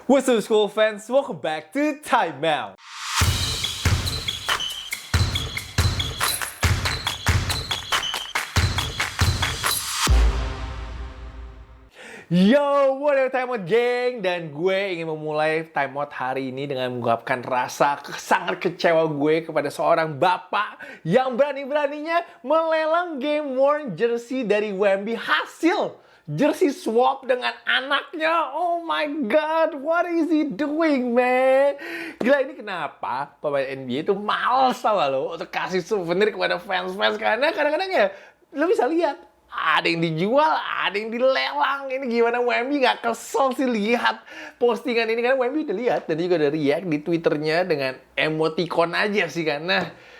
What's up school fans, welcome back to Time Out. Yo, what up Time Out Gang? Dan gue ingin memulai Time Out hari ini dengan mengungkapkan rasa sangat kecewa gue kepada seorang bapak yang berani-beraninya melelang game worn jersey dari Wemby hasil jersey swap dengan anaknya. Oh my god, what is he doing, man? Gila, ini kenapa pemain NBA itu males tau gak lo untuk kasih souvenir kepada fans-fans. Karena kadang-kadang ya, lo bisa lihat ada yang dijual, ada yang dilelang. Ini gimana Wemby gak kesel sih lihat postingan ini. Karena Wemby udah lihat dan juga udah react di Twitternya dengan emoticon aja sih. Karena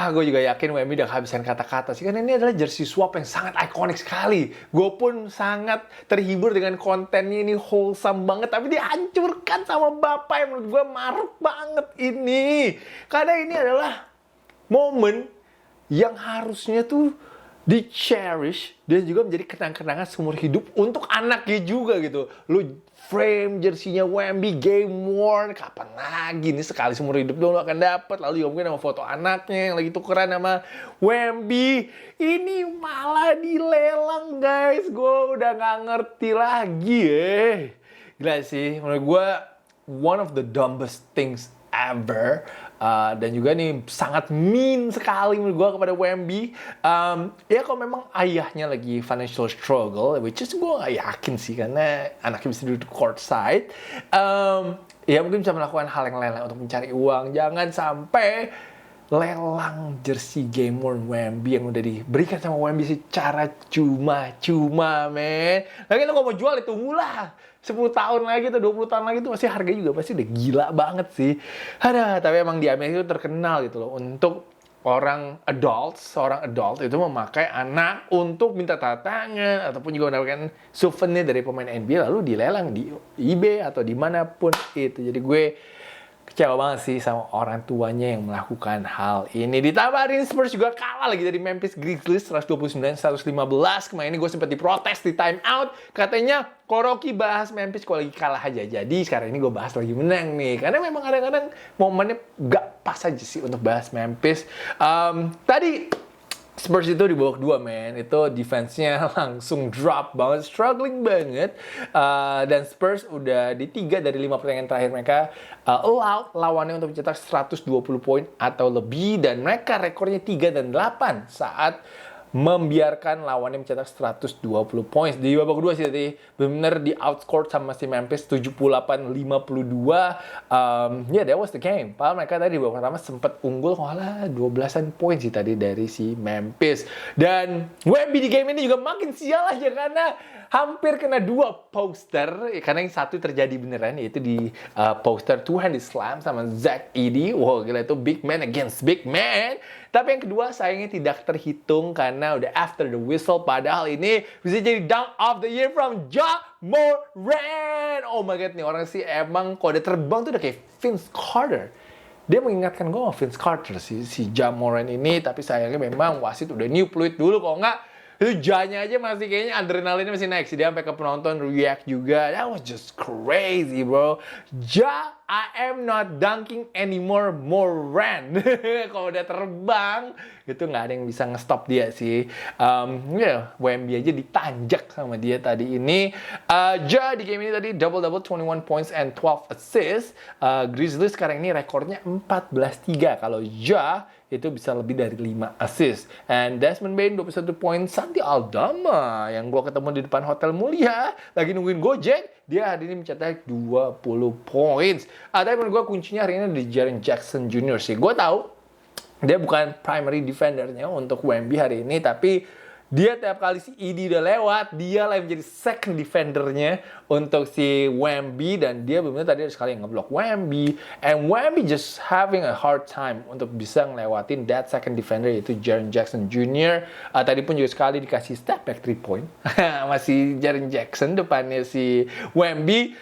gue juga yakin Wemby udah kehabisan kata-kata sih. Karena ini adalah jersey swap yang sangat ikonik sekali. Gue pun sangat terhibur dengan kontennya, ini wholesome banget. Tapi dihancurkan sama bapak yang menurut gue maruk banget ini. Karena ini adalah momen yang harusnya tuh di-cherish dan juga menjadi kenang-kenangan seumur hidup untuk anaknya juga gitu. Lu frame jersinya Wemby game worn, kapan lagi nih, sekali seumur hidup dong lu akan dapat. Lalu juga mungkin sama foto anaknya yang lagi tukeran sama Wemby. Ini malah dilelang guys, gue udah gak ngerti lagi ya. Gila sih, menurut gue one of the dumbest things ever. Dan juga nih sangat mean sekali menurut gue kepada Wemby. Ya kalau memang ayahnya lagi financial struggle, which is gue gak yakin sih karena anaknya bisa duduk courtside, ya mungkin bisa melakukan hal yang lain untuk mencari uang. Jangan sampai lelang jersey game worn Wemby yang udah diberikan sama Wemby secara cuma-cuma, men. Lagi lo kalau mau jual itu tunggulah 10 tahun lagi atau 20 tahun lagi tuh pasti harganya juga pasti udah gila banget sih. Tapi emang di Amerika itu terkenal gitu loh untuk seorang adult itu memakai anak untuk minta tanda tangan ataupun juga mendapatkan souvenir dari pemain NBA lalu dilelang di eBay atau dimanapun itu. Jadi gue kecewa banget sih sama orang tuanya yang melakukan hal ini. Ditambah hari ini Spurs juga kalah lagi dari Memphis Grizzlies 129-115. Kemarin ini gue sempat diprotes di time out. Katanya kalau Rocky bahas Memphis kalau lagi kalah aja. Jadi sekarang ini gue bahas lagi menang nih. Karena memang kadang-kadang momennya gak pas aja sih untuk bahas Memphis. Tadi Spurs itu di bawah 2, men. Itu defense-nya langsung drop banget, struggling banget. Dan Spurs udah di 3 dari 5 pertandingan terakhir mereka allowed lawannya untuk mencetak 120 poin atau lebih. Dan mereka rekornya 3 dan 8 saat membiarkan lawannya mencetak 120 poin. Di babak kedua sih tadi benar di outscored sama si Memphis 78-52. That was the game. Padahal mereka tadi di babak pertama sempat unggul 12-an poin sih tadi dari si Memphis. Dan Wemby di game ini juga makin sial aja karena hampir kena 2 poster. Karena yang satu terjadi beneran, yaitu di poster two-handed slam sama Zach Edey. Wow, gila, itu big man against big man. Tapi yang kedua sayangnya tidak terhitung karena udah after the whistle. Padahal ini bisa jadi dunk of the year from Ja Morant. Oh my god, nih orang sih emang kalau udah terbang tuh udah kayak Vince Carter. Dia mengingatkan gue sama Vince Carter si Ja Morant ini. Tapi sayangnya memang wasit udah new fluid dulu. Kalau nggak, itu Ja-nya aja masih kayaknya adrenalinnya masih naik sih. Dia sampai ke penonton react juga. That was just crazy, bro. Ja, I am not dunking anymore, Morant. Kalau udah terbang, itu nggak ada yang bisa nge-stop dia sih. Wemby aja ditanjak sama dia tadi ini. Ja di game ini tadi double-double 21 points and 12 assists. Grizzlies sekarang ini rekornya 14-3. Kalau Ja itu bisa lebih dari 5 assist. And Desmond Bane 21 poin. Santi Aldama yang gue ketemu di depan Hotel Mulia lagi nungguin Gojek, dia hari ini mencetak 20 points. Tapi menurut gue kuncinya hari ini di Jaren Jackson Jr. sih. Gue tahu dia bukan primary defendernya untuk Wemby hari ini, tapi dia tiap kali si Edey udah lewat, dia lah yang menjadi second defendernya untuk si Wemby. Dan dia benar-benar tadi ada sekali yang ngeblok Wemby. And Wemby just having a hard time untuk bisa ngelewatin that second defender, yaitu Jaren Jackson Jr. Tadi pun juga sekali dikasih step back 3 point. Masih Jaren Jackson depannya si Wemby.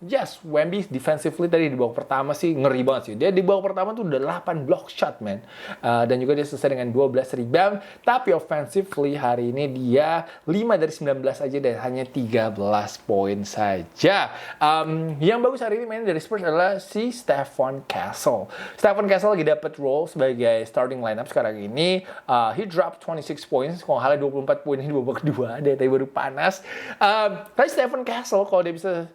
Yes, Wemby defensively tadi di babak pertama sih ngeri banget sih. Dia di babak pertama tuh udah 8 block shot, man. Dan juga dia selesai dengan 12 rebound. Tapi offensively Curry hari ini dia 5 dari 19 aja dan hanya 13 poin saja. Yang bagus hari ini main dari Spurs adalah si Stephon Castle. Stephon Castle lagi dapat role sebagai starting lineup sekarang ini. He dropped 26 points, kalau nggak salah 24 poin ini di babak kedua, dia tadi baru panas. Tapi Stephon Castle kalau dia bisa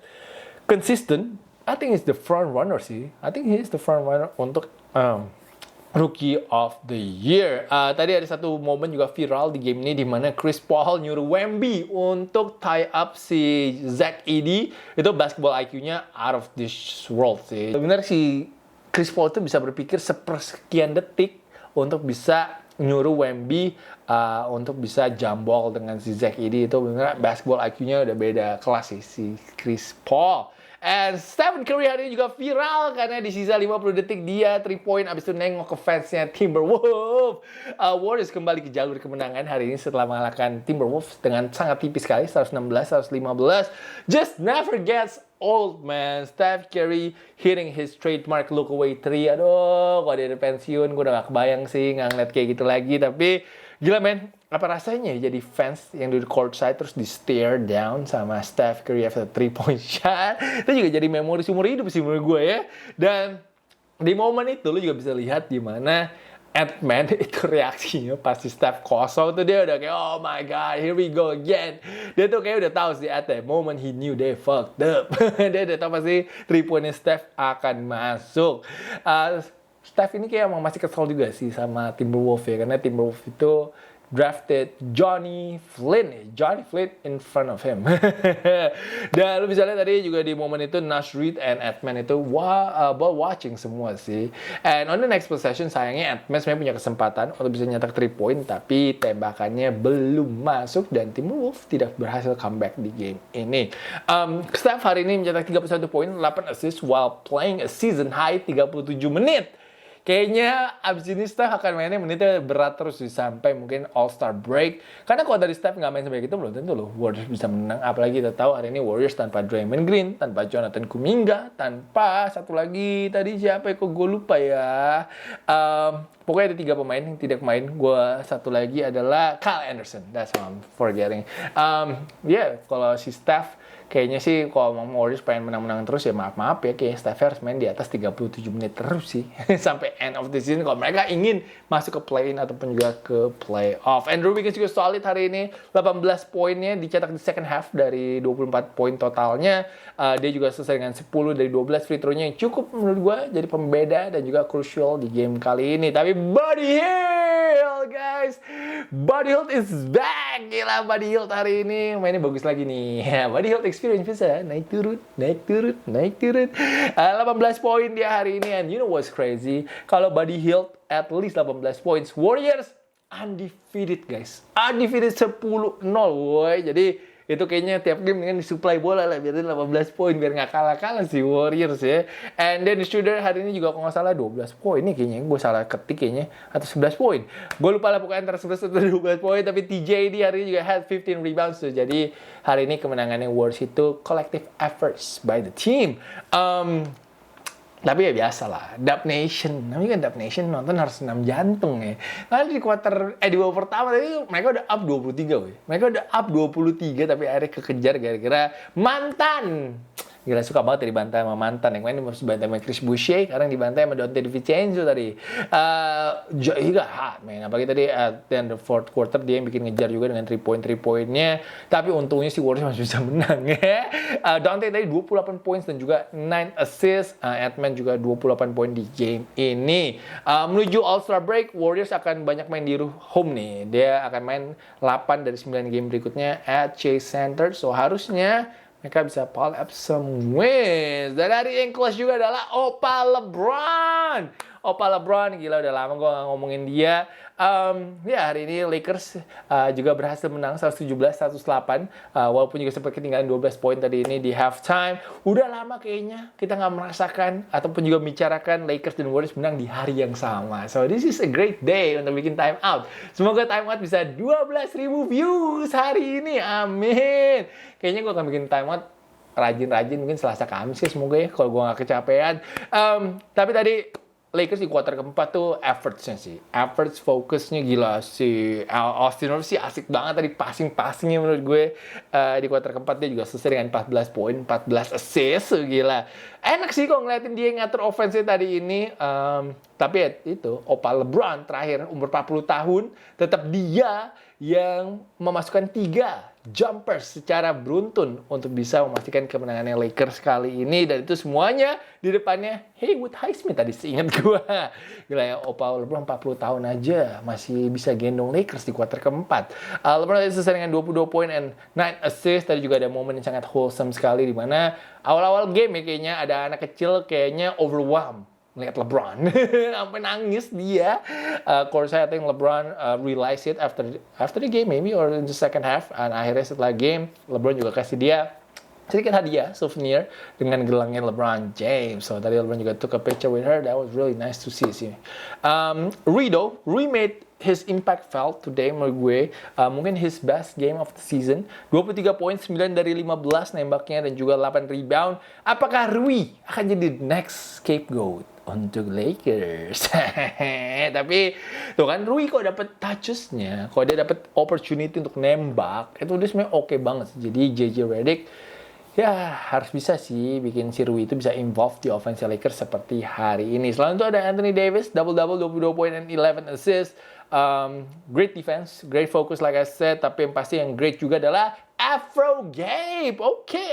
consistent, I think he's the front runner sih. I think he's the front runner untuk Rookie of the Year. Tadi ada satu momen juga viral di game ini di mana Chris Paul nyuruh Wemby untuk tie up si Zach Edey. Itu basketball IQ-nya out of this world sih. Benar si Chris Paul itu bisa berpikir sepersekian detik untuk bisa nyuruh Wemby untuk bisa jambol dengan si Zach Edey. Itu benar basketball IQ-nya udah beda kelas sih si Chris Paul. And Stephen Curry hari ini juga viral karena di sisa 50 detik dia 3 point abis itu nengok ke fansnya Timberwolves. Warriors kembali ke jalur kemenangan hari ini setelah mengalahkan Timberwolves dengan sangat tipis sekali 116-115. Just never gets old, man. Steph Curry hitting his trademark look away 3. Aduh, kalau dia ada pensiun gue udah gak kebayang sih nggak ngeliat kayak gitu lagi. Tapi gila, men. Apa rasanya jadi fans yang di courtside terus di stare down sama Steph Curry after 3-point shot. Itu juga jadi memori seumur hidup sih menurut gue ya. Dan di momen itu lu juga bisa lihat di mana Ant-Man itu reaksinya pasti Steph kosong tuh dia udah kayak oh my god, here we go again. Dia tuh kayak udah tahu sih at that moment he knew they fucked up. Dia udah tahu pasti 3-pointnya Steph akan masuk. Steph ini kayak emang masih kesel juga sih sama Timberwolves ya, karena Timberwolves itu drafted Johnny Flynn in front of him. Dan lu bisa lihat tadi juga di momen itu Nash Reed and Ant-Man itu ball watching semua sih. And on the next possession sayangnya Ant-Man sebenarnya punya kesempatan untuk bisa nyetak 3 point tapi tembakannya belum masuk dan Timberwolves tidak berhasil comeback di game ini. Steph hari ini mencetak 31 poin, 8 assist while playing a season high 37 menit. Kayaknya abis ini Steph akan mainnya menitnya berat terus sih sampai mungkin All-Star break. Karena kalau dari Steph nggak main sampai gitu belum tentu loh Warriors bisa menang. Apalagi kita tahu hari ini Warriors tanpa Draymond Green, tanpa Jonathan Kuminga, tanpa satu lagi tadi siapa kok gue lupa ya. Pokoknya ada 3 pemain yang tidak main. Satu lagi adalah Kyle Anderson. That's what I'm forgetting. Kalau si Steph kayaknya sih kalau mau Warriors pengen menang-menang terus ya maaf ya kayaknya Steph harus main di atas 37 menit terus sih sampai end of the season kalau mereka ingin masuk ke play-in ataupun juga ke playoff. Andrew Wiggins juga solid hari ini, 18 poinnya dicetak di second half dari 24 poin totalnya. Dia juga selesai dengan 10 dari 12 free throw-nya yang cukup menurut gue jadi pembeda dan juga crucial di game kali ini. Tapi Buddy Hield guys, Buddy Hield is back. Gila Buddy Hield hari ini mainnya bagus lagi nih. Buddy Hield experience bisa naik turun. 18 poin dia hari ini, and you know what's crazy? Kalau Buddy Hield at least 18 points, Warriors undefeated guys. Undefeated 10-0 woy. Jadi itu kayaknya tiap game dengan disuplai bola lah biar 18 poin biar nggak kalah-kalah si Warriors ya. And then Schroeder hari ini juga kalau nggak salah 12 poin nih kayaknya, gue salah ketik kayaknya, atau 11 poin. Gue lupa lah pokoknya antara 11 atau 12 poin, tapi TJ di hari ini juga had 15 rebounds tuh. Jadi hari ini kemenangannya Warriors itu collective efforts by the team. Tapi ya biasa lah, Dub Nation. Namanya kan Dub Nation, nonton harus 6 jantung ya. Karena di di babak pertama tadi mereka udah up 23 weh. Mereka udah up 23 tapi akhirnya kekejar gara-gara mantan. Gila suka banget dibantai sama mantan. Yang main harus dibantai sama Chris Boucher, sekarang dibantai sama Dante DiVincenzo tadi. Juga hot man. Apalagi tadi dan the fourth quarter dia yang bikin ngejar juga dengan 3-pointnya. Tapi untungnya si Warriors masih bisa menang ya. Dante tadi 28 points dan juga 9 assists. Ant-Man juga 28 poin di game ini. Menuju All-Star break, Warriors akan banyak main di home nih. Dia akan main 8 dari 9 game berikutnya at Chase Center. So harusnya mereka bisa pull up some wins. Dan hari yang close juga adalah Opa LeBron. Opa LeBron, gila udah lama gue gak ngomongin dia. Hari ini Lakers juga berhasil menang 117-108. Walaupun juga sempat ketinggalan 12 poin tadi ini di halftime. Udah lama kayaknya kita gak merasakan ataupun juga membicarakan Lakers dan Warriors menang di hari yang sama. So this is a great day untuk bikin time out. Semoga time out bisa 12.000 views hari ini. Amin. Kayaknya gue akan bikin time out rajin-rajin mungkin Selasa Kamis ya semoga ya kalau gue gak kecapean. Tapi tadi Lakers di kuarter keempat tuh efforts-nya sih. Efforts, fokusnya gila. Si Austin Reeves sih asik banget tadi passing-passingnya menurut gue. Di kuarter keempat dia juga selesai dengan 14 poin, 14 assist. Gila. Enak sih kok ngeliatin dia ngatur offense tadi ini. Tapi ya itu, Opa LeBron terakhir umur 40 tahun. Tetap dia yang memasukkan 3 jumpers secara beruntun untuk bisa memastikan kemenangannya Lakers kali ini. Dan itu semuanya di depannya Haywood Highsmith tadi seingat gue. Gila ya, Opa LeBron 40 tahun aja masih bisa gendong Lakers di kuarter keempat. LeBron tadi selesai dengan 22 poin and 9 assist. Tadi juga ada momen yang sangat wholesome sekali di mana awal-awal game ya kayaknya ada anak kecil kayaknya overwhelmed lihat LeBron sampai nangis dia. Course I think LeBron realized it after the game maybe or in the second half. And akhirnya setelah game LeBron juga kasih dia sedikit hadiah souvenir dengan gelangnya LeBron James. So tadi LeBron juga took a picture with her. That was really nice to see sih. Rui made his impact felt today menurut gue. Mungkin his best game of the season. 23 poin, 9 dari 15 nembaknya dan juga 8 rebound. Apakah Rui akan jadi next scapegoat untuk Lakers? Tapi tuh kan Rui kok dapet touches-nya, kok dia dapet opportunity untuk nembak, itu dia sebenarnya oke banget. Jadi JJ Redick ya harus bisa sih bikin si Rui itu bisa involve di offense Lakers seperti hari ini. Selain itu ada Anthony Davis, double-double, 22 poin and 11 assist. Great defense, great focus like I said, tapi yang pasti yang great juga adalah Afro Gabe.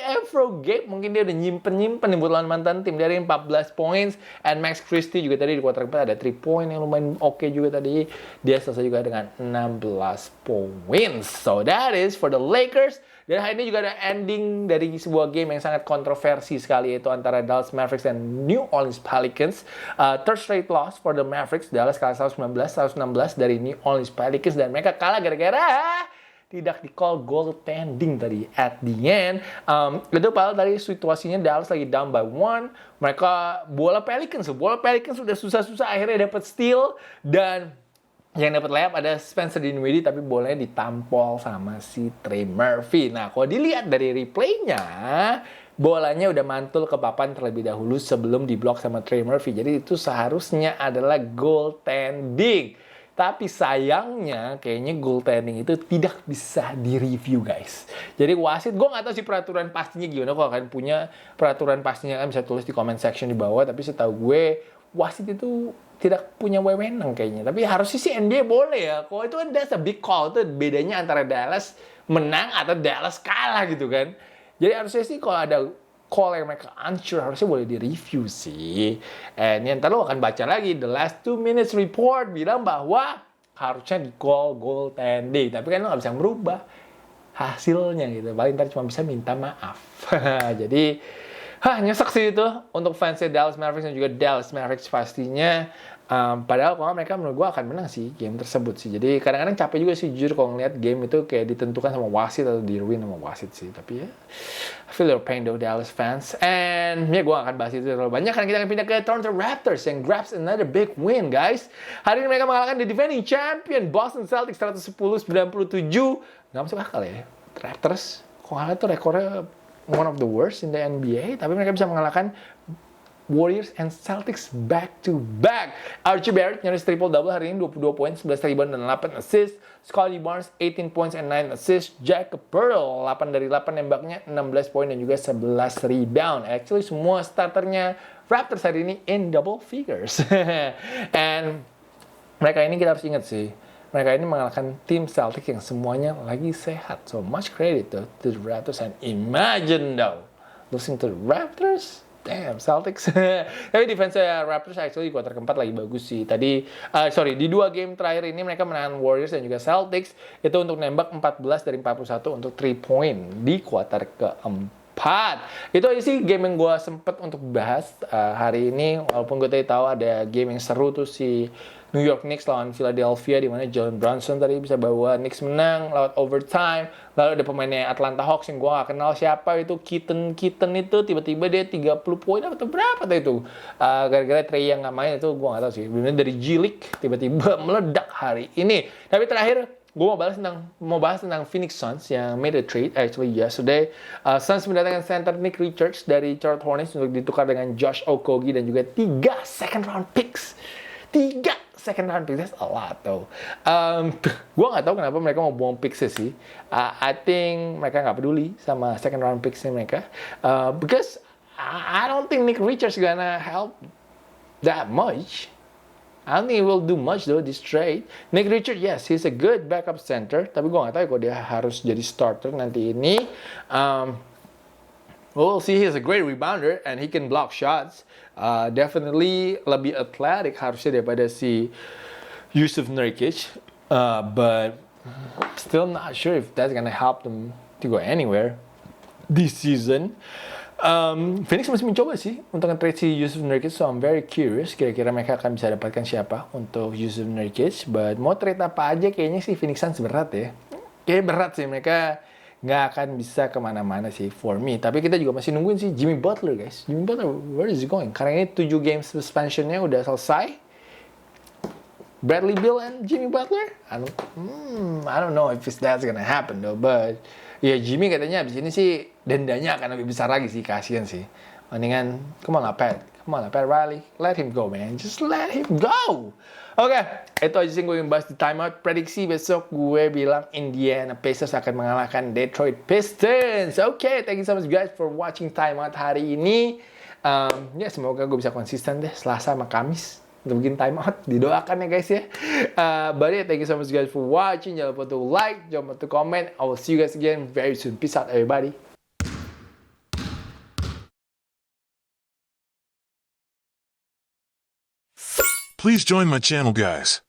Afro Gabe mungkin dia udah nyimpen nih buat lawan mantan tim dari 14 points. And Max Christie juga tadi di kuarter keempat ada 3 point yang lumayan oke juga tadi. Dia selesai juga dengan 16 points. So that is for the Lakers. Dan hari ini juga ada ending dari sebuah game yang sangat kontroversi sekali, yaitu antara Dallas Mavericks dan New Orleans Pelicans. Third straight loss for the Mavericks. Dallas kalah 116 dari New Orleans Pelicans. Dan mereka kalah gara-gara tidak di-call goaltending tadi at the end. Itu padahal tadi situasinya Dallas lagi down by 1. Mereka bola Pelicans sudah susah-susah akhirnya dapat steal. Dan yang dapat layup ada Spencer Dinwiddie, tapi bolanya ditampol sama si Trey Murphy. Nah, kalau dilihat dari replaynya, bolanya udah mantul ke papan terlebih dahulu sebelum diblok sama Trey Murphy. Jadi itu seharusnya adalah goaltending. Tapi sayangnya kayaknya goaltending itu tidak bisa direview, guys. Jadi wasit, gue nggak tahu sih peraturan pastinya gimana. Kalau kalian punya peraturan pastinya kan bisa tulis di comment section di bawah. Tapi setahu gue wasit itu tidak punya wewenang kayaknya. Tapi harusnya sih NBA boleh ya. Kalau itu kan that's a big call. Itu bedanya antara Dallas menang atau Dallas kalah gitu kan. Jadi harusnya sih kalau ada call yang mereka unsure harusnya boleh di-review sih. And ntar lo akan baca lagi the last 2 minutes report bilang bahwa harusnya di-call goaltending. Tapi kan lo gak bisa merubah hasilnya gitu. Paling ntar cuma bisa minta maaf. Jadi nyesek sih itu untuk fansnya Dallas Mavericks dan juga Dallas Mavericks pastinya. Padahal kalau mereka menurut gue akan menang sih game tersebut sih. Jadi kadang-kadang capek juga sih jujur kalau ngeliat game itu kayak ditentukan sama wasit atau diruin sama wasit sih. Tapi ya, I feel your pain though Dallas fans. And ya gue akan bahas itu terlalu banyak karena kita akan pindah ke Toronto Raptors yang grabs another big win, guys. Hari ini mereka mengalahkan the defending champion Boston Celtics 110-97. Gak masuk akal ya. Raptors kok kalah tuh rekornya one of the worst in the NBA, tapi mereka bisa mengalahkan Warriors and Celtics back to back. Archie Barrett nyaris triple-double hari ini, 22 poin, 11 rebound, dan 8 assist. Scottie Barnes, 18 points and 9 assist. Jakob Poeltl, 8 dari 8 nembaknya, 16 poin dan juga 11 rebound. Actually, semua starternya Raptors hari ini in double figures. And mereka ini kita harus ingat sih, mereka ini mengalahkan tim Celtics yang semuanya lagi sehat. So much credit to the Raptors. And imagine though, losing to the Raptors. Damn, Celtics. Tapi defense Raptors actually kuarter keempat lagi bagus sih. Tadi, di 2 game terakhir ini mereka menahan Warriors dan juga Celtics. Itu untuk nembak 14 dari 41 untuk 3 point di kuarter keempat. Itu aja sih game yang gue sempet untuk bahas hari ini. Walaupun gue tadi tahu ada game yang seru tuh si New York Knicks lawan Philadelphia di mana Jalen Brunson tadi bisa bawa Knicks menang lewat overtime. Lalu ada pemainnya Atlanta Hawks yang gue gak kenal siapa itu, Keaton itu tiba-tiba dia 30 poin atau berapa tuh itu. Gara-gara Trey yang gak main itu gue gak tahu sih. Bener dari G League tiba-tiba meledak hari ini. Tapi terakhir gue mau bahas tentang Phoenix Suns yang made a trade actually yesterday. Suns mendatangkan center Nick Richards dari Charlotte Hornets untuk ditukar dengan Josh Okogie dan juga 3 second round picks. 3 second round picks, that's a lot though. Gue nggak tahu kenapa mereka mau buang picks sih. I think mereka nggak peduli sama second round picks mereka. Because I don't think Nick Richards gonna help that much. I don't think he will do much though this trade. Nick Richards, yes, he's a good backup center. Tapi gue nggak tahu kok dia harus jadi starter nanti ini. We'll see, he's a great rebounder and he can block shots. Definitely lebih athletic harusnya daripada si Yusuf Nurkic. But still not sure if that's gonna help them to go anywhere this season. Phoenix masih mencoba sih untuk nge-trade si Yusuf Nurkic, so I'm very curious kira-kira mereka akan bisa dapatkan siapa untuk Yusuf Nurkic. But mau trade apa aja kayaknya sih Phoenix Suns berat ya. Kayaknya berat sih, mereka nggak akan bisa kemana-mana sih for me. Tapi kita juga masih nungguin sih Jimmy Butler guys. Jimmy Butler, where is he going? Karena ini 7 game suspensionnya udah selesai. Bradley Beal and Jimmy Butler? I don't know if that's gonna happen though, but ya Jimmy katanya abis ini sih dendanya akan lebih besar lagi sih, kasihan sih. Mendingan, come on lah Pat Riley, let him go man, just let him go. Oke, itu aja sih gue ingin bahas di timeout. Prediksi besok gue bilang Indiana Pacers akan mengalahkan Detroit Pistons. Oke, thank you so much guys for watching timeout hari ini. Ya semoga gue bisa konsisten deh Selasa sama Kamis untuk bikin timeout. Didoakan ya guys ya. But yeah, thank you so much guys for watching. Jangan lupa to like, jangan lupa to comment. I will see you guys again very soon. Peace out everybody. Please join my channel guys.